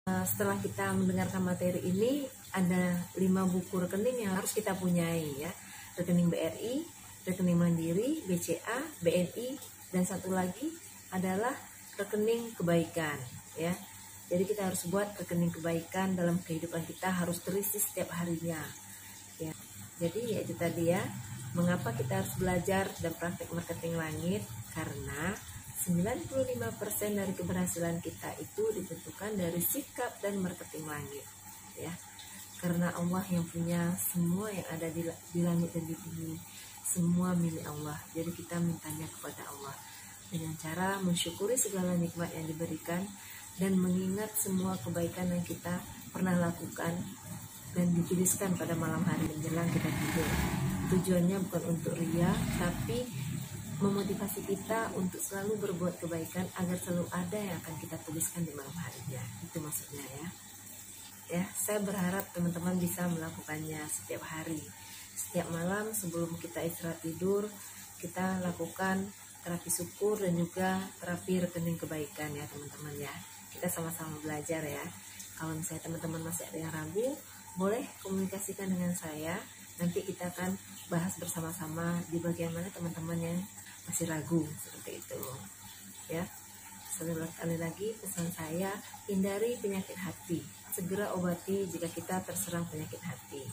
Setelah kita mendengarkan materi ini, ada 5 buku rekening yang harus kita punyai ya. Rekening BRI, rekening Mandiri, BCA, BNI, dan satu lagi adalah rekening kebaikan ya. Jadi kita harus buat rekening kebaikan dalam kehidupan kita, harus terisi setiap harinya ya. Jadi ya itu tadi ya, mengapa kita harus belajar dan praktek marketing langit, karena 95% dari keberhasilan kita itu ditentukan dari sikap dan marketing langit ya. Karena Allah yang punya semua yang ada di langit dan di bumi, semua milik Allah. Jadi kita mintanya kepada Allah dengan cara mensyukuri segala nikmat yang diberikan dan mengingat semua kebaikan yang kita pernah lakukan dan dituliskan pada malam hari menjelang kita tidur. Tujuannya bukan untuk ria, tapi memotivasi kita untuk selalu berbuat kebaikan agar selalu ada yang akan kita tuliskan di malam harinya. Itu maksudnya ya. Ya, saya berharap teman-teman bisa melakukannya setiap hari. Setiap malam sebelum kita istirahat tidur, kita lakukan terapi syukur dan juga terapi rekening kebaikan ya teman-teman ya. Kita sama-sama belajar ya. Kalau misalnya teman-teman masih ada yang ragu, boleh komunikasikan dengan saya. Nanti kita akan bahas bersama-sama di bagian mana teman-teman yang masih ragu seperti itu ya. Sekali lagi pesan saya, hindari penyakit hati, segera obati jika kita terserang penyakit hati.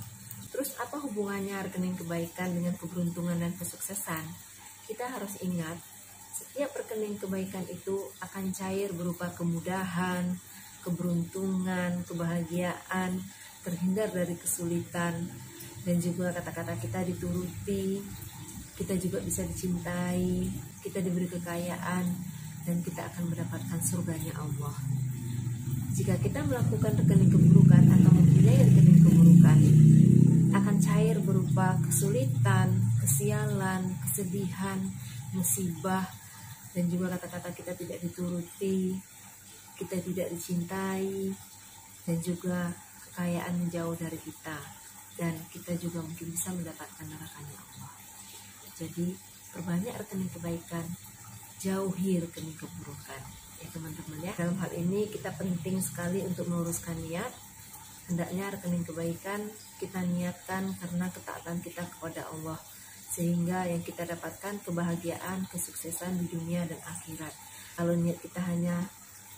Terus apa hubungannya rekening kebaikan dengan keberuntungan dan kesuksesan? Kita harus ingat, setiap rekening kebaikan itu akan cair berupa kemudahan, keberuntungan, kebahagiaan, terhindar dari kesulitan, dan juga kata-kata kita dituruti, kita juga bisa dicintai, kita diberi kekayaan, dan kita akan mendapatkan surganya Allah. Jika kita melakukan rekening keburukan atau mempunyai rekening keburukan, akan cair berupa kesulitan, kesialan, kesedihan, musibah, dan juga kata-kata kita tidak dituruti, kita tidak dicintai, dan juga kekayaan menjauh dari kita, dan kita juga mungkin bisa mendapatkan nerakanya Allah. Jadi perbanyak rekening kebaikan, jauhi rekening keburukan ya teman-teman ya. Dalam hal ini kita penting sekali untuk meluruskan niat. Hendaknya rekening kebaikan kita niatkan karena ketaatan kita kepada Allah, sehingga yang kita dapatkan kebahagiaan, kesuksesan di dunia dan akhirat. Kalau niat kita hanya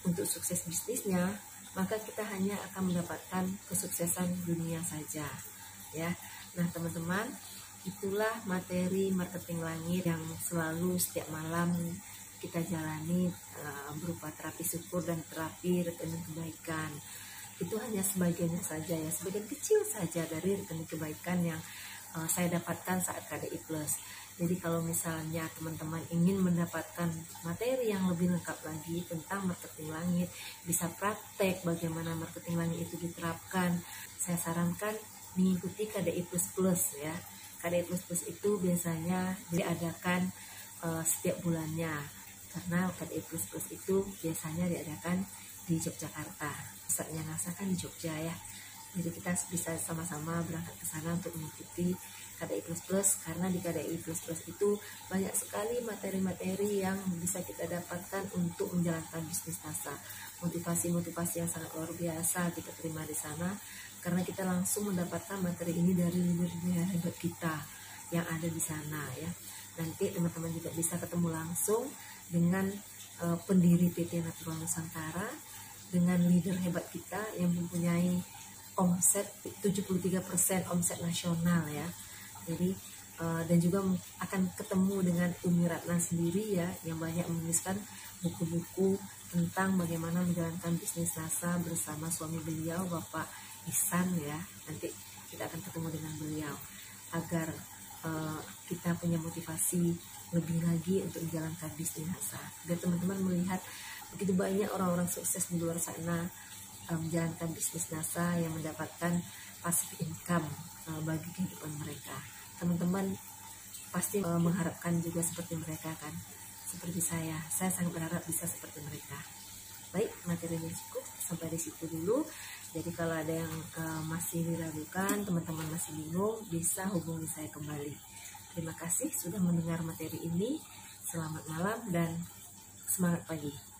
untuk sukses bisnisnya, maka kita hanya akan mendapatkan kesuksesan dunia saja ya. Nah teman-teman, itulah materi marketing langit yang selalu setiap malam kita jalani berupa terapi syukur dan terapi rekening kebaikan. Itu hanya sebagiannya saja ya, sebagian kecil saja dari rekening kebaikan yang saya dapatkan saat KDI Plus. Jadi kalau misalnya teman-teman ingin mendapatkan materi yang lebih lengkap lagi tentang marketing langit, bisa praktek bagaimana marketing langit itu diterapkan, saya sarankan mengikuti KDI Plus ya. KDI Plus itu biasanya diadakan setiap bulannya, karena KDI Plus itu biasanya diadakan di Yogyakarta, pusatnya NASA kan di Jogja ya. Jadi kita bisa sama-sama berangkat ke sana untuk mengikuti KDI Plus, karena di KDI Plus itu banyak sekali materi-materi yang bisa kita dapatkan untuk menjalankan bisnis NASA. Motivasi-motivasi yang sangat luar biasa kita terima di sana, karena kita langsung mendapatkan materi ini dari leader-leader hebat kita yang ada di sana ya. Nanti teman-teman juga bisa ketemu langsung dengan pendiri PT Natural Nusantara, dengan leader hebat kita yang mempunyai omset 73% omset nasional ya. Jadi dan juga akan ketemu dengan Umi Ratna sendiri ya, yang banyak menuliskan buku-buku tentang bagaimana menjalankan bisnis NASA bersama suami beliau Bapak Ihsan ya. Nanti kita akan ketemu dengan beliau agar kita punya motivasi lebih lagi untuk menjalankan bisnis NASA. Dan teman-teman melihat begitu banyak orang-orang sukses di luar sana menjalankan bisnis NASA yang mendapatkan passive income bagi kehidupan mereka. Teman-teman pasti mengharapkan juga seperti mereka kan, seperti saya sangat berharap bisa seperti mereka. Baik, materinya cukup sampai di situ dulu. Jadi kalau ada yang masih diragukan, teman-teman masih bingung, bisa hubungi saya kembali. Terima kasih sudah mendengar materi ini. Selamat malam dan semangat pagi.